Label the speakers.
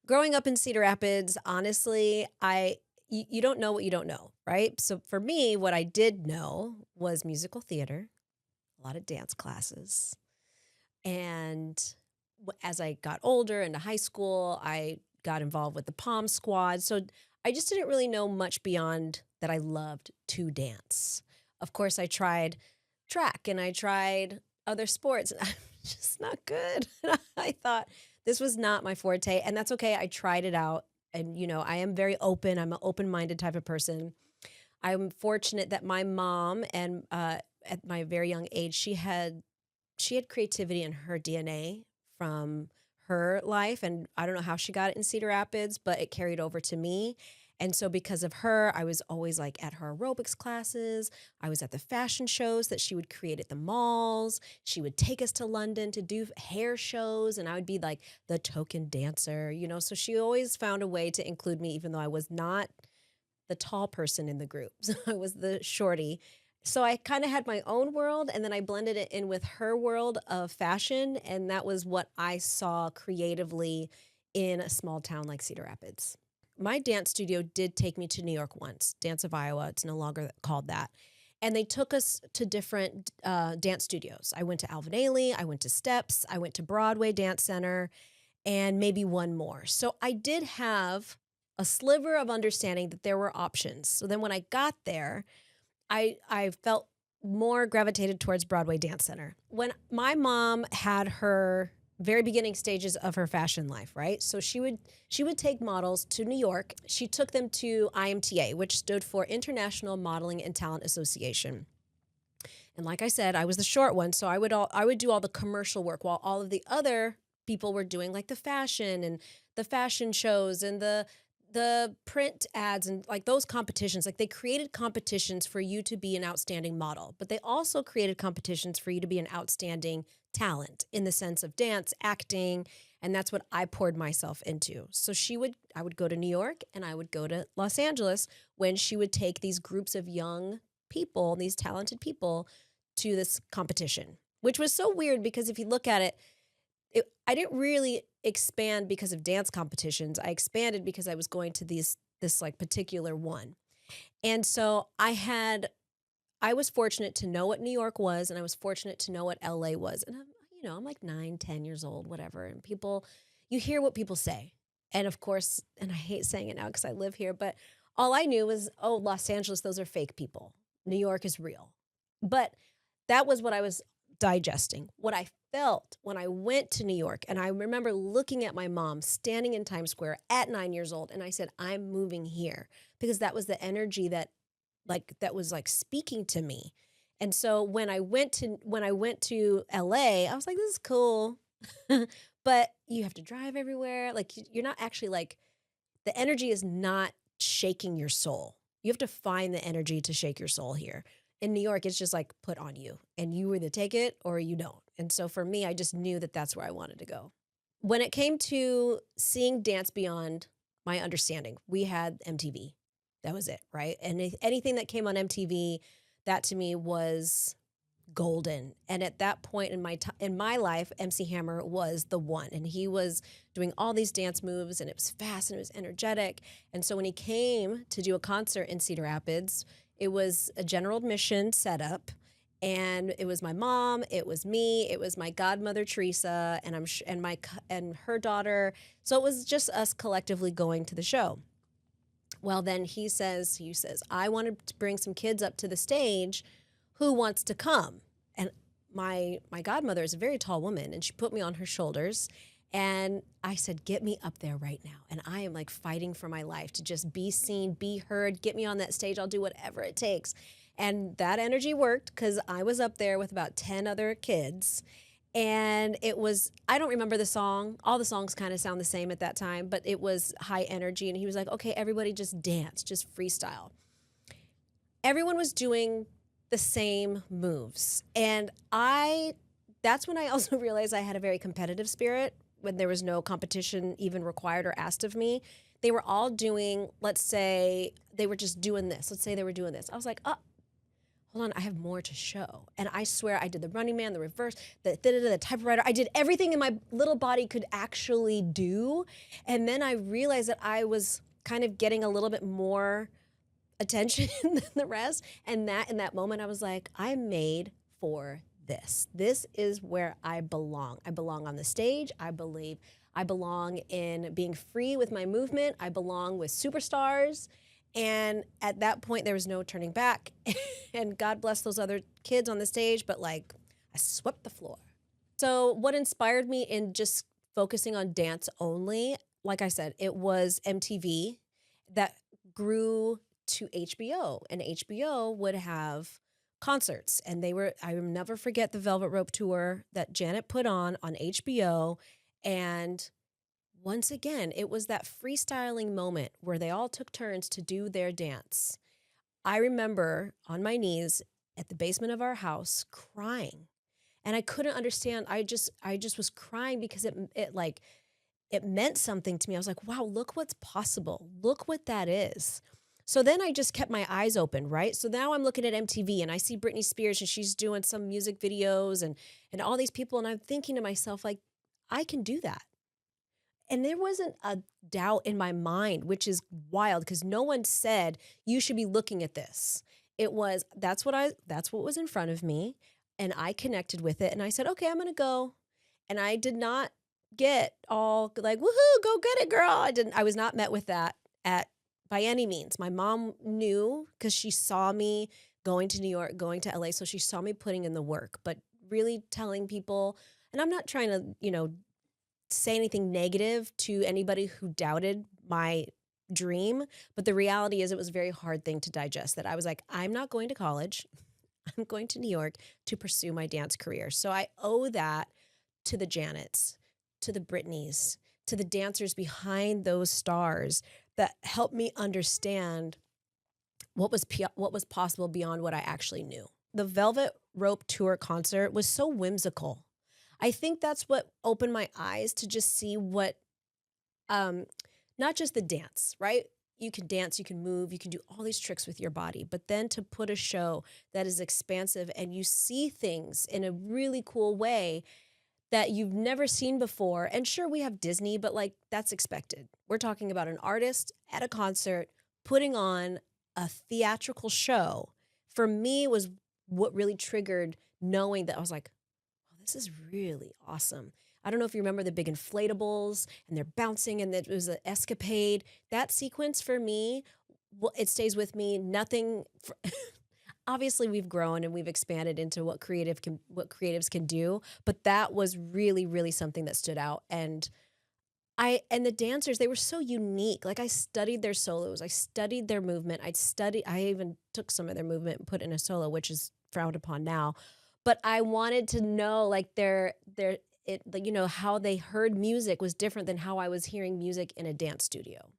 Speaker 1: Growing up in Cedar Rapids, honestly, you don't know what you don't know, right? So for me, what I did know was musical theater, a lot of dance classes. And as I got older into high school, I got involved with the Pom Squad. So I just didn't really know much beyond that I loved to dance. Of course, I tried track and I tried other sports, and I'm just not good. I thought this was not my forte, and that's okay. I tried it out. And, I am very open. I'm an open minded type of person. I'm fortunate that my mom and at my very young age, she had creativity in her DNA from her life, and I don't know how she got it in Cedar Rapids, but it carried over to me. And so because of her, I was always like at her aerobics classes. I was at the fashion shows that she would create at the malls. She would take us to London to do hair shows, and I would be like the token dancer. So she always found a way to include me, even though I was not the tall person in the group. So I was the shorty. So I kind of had my own world, and then I blended it in with her world of fashion. And that was what I saw creatively in a small town like Cedar Rapids. My dance studio did take me to New York once, Dance of Iowa. It's no longer called that. And they took us to different dance studios. I went to Alvin Ailey, I went to Steps, I went to Broadway Dance Center, and maybe one more. So I did have a sliver of understanding that there were options. So then when I got there, I felt more gravitated towards Broadway Dance Center. When my mom had her very beginning stages of her fashion life, right? So she would take models to New York. She took them to IMTA, which stood for International Modeling and Talent Association. And like I said, I was the short one, so I would do all the commercial work while all of the other people were doing like the fashion and the fashion shows and the print ads and like those competitions. Like they created competitions for you to be an outstanding model, but they also created competitions for you to be an outstanding talent in the sense of dance, acting, and that's what I poured myself into. So I would go to New York and I would go to Los Angeles when she would take these groups of young people, these talented people to this competition, which was so weird because if you look at it, I didn't really expand because of dance competitions. I expanded because I was going to this like particular one. And so I was fortunate to know what New York was, and I was fortunate to know what LA was. And I'm like 9, 10 years old, whatever. And you hear what people say. And of course, and I hate saying it now because I live here, but all I knew was, oh, Los Angeles, those are fake people. New York is real. But that was what I was digesting. What I felt when I went to New York, and I remember looking at my mom standing in Times Square at 9 years old, and I said, I'm moving here, because that was the energy that was like speaking to me. And so when I went to LA, I was like, this is cool. But you have to drive everywhere. Like you're not actually like the energy is not shaking your soul. You have to find the energy to shake your soul here. In New York, it's just like put on you, and you either take it or you don't. And so for me, I just knew that that's where I wanted to go. When it came to seeing dance beyond my understanding, we had MTV. That was it, right? And anything that came on MTV, that to me was golden. And at that point in my life, MC Hammer was the one, and he was doing all these dance moves, and it was fast and it was energetic. And so when he came to do a concert in Cedar Rapids, it was a general admission setup, and it was my mom, it was me, it was my godmother Teresa, and and her daughter. So it was just us collectively going to the show. Well, then he says, I want to bring some kids up to the stage. Who wants to come? And my godmother is a very tall woman, and she put me on her shoulders. And I said, get me up there right now. And I am like fighting for my life to just be seen, be heard, get me on that stage. I'll do whatever it takes. And that energy worked because I was up there with about 10 other kids. And I don't remember the song. All the songs kind of sound the same at that time, but it was high energy. And he was like, okay, everybody just dance, just freestyle. Everyone was doing the same moves. And that's when I also realized I had a very competitive spirit when there was no competition even required or asked of me. They were all doing, let's say they were just doing this. Let's say they were doing this. I was like, oh, hold on, I have more to show. And I swear I did the Running Man, the reverse, the typewriter. I did everything in my little body could actually do. And then I realized that I was kind of getting a little bit more attention than the rest. And that in that moment, I was like, I'm made for this. This is where I belong. I belong on the stage. I believe I belong in being free with my movement. I belong with superstars. And at that point, there was no turning back. And God bless those other kids on the stage, but like I swept the floor. So, what inspired me in just focusing on dance only, like I said, it was MTV that grew to HBO, and HBO would have concerts. And I will never forget the Velvet Rope tour that Janet put on HBO. And once again, it was that freestyling moment where they all took turns to do their dance. I remember on my knees at the basement of our house crying. And I couldn't understand. I just was crying because it meant something to me. I was like, wow, look what's possible. Look what that is. So then I just kept my eyes open, right? So now I'm looking at MTV and I see Britney Spears and she's doing some music videos and all these people. And I'm thinking to myself, like, I can do that. And there wasn't a doubt in my mind, which is wild because no one said you should be looking at this. It was that's what was in front of me, and I connected with it and I said, "Okay, I'm going to go." And I did not get all like, "Woohoo, go get it, girl." I was not met with that at by any means. My mom knew cuz she saw me going to New York, going to LA, so she saw me putting in the work, but really telling people, and I'm not trying to, say anything negative to anybody who doubted my dream, but the reality is it was a very hard thing to digest that I was like, I'm not going to college. I'm going to New York to pursue my dance career. So I owe that to the Janets, to the Britneys, to the dancers behind those stars that helped me understand what was possible beyond what I actually knew. The Velvet Rope Tour concert was so whimsical. I think that's what opened my eyes to just see what, not just the dance, right? You can dance, you can move, you can do all these tricks with your body, but then to put a show that is expansive and you see things in a really cool way that you've never seen before. And sure, we have Disney, but like that's expected. We're talking about an artist at a concert putting on a theatrical show. For me, was what really triggered knowing that I was like, this is really awesome. I don't know if you remember the big inflatables and they're bouncing and it was an escapade. That sequence for me, well, it stays with me. Obviously we've grown and we've expanded into what creatives can do, but that was really, really something that stood out. And the dancers, they were so unique. Like I studied their solos. I studied their movement. I even took some of their movement and put in a solo, which is frowned upon now. But I wanted to know, like, how they heard music was different than how I was hearing music in a dance studio.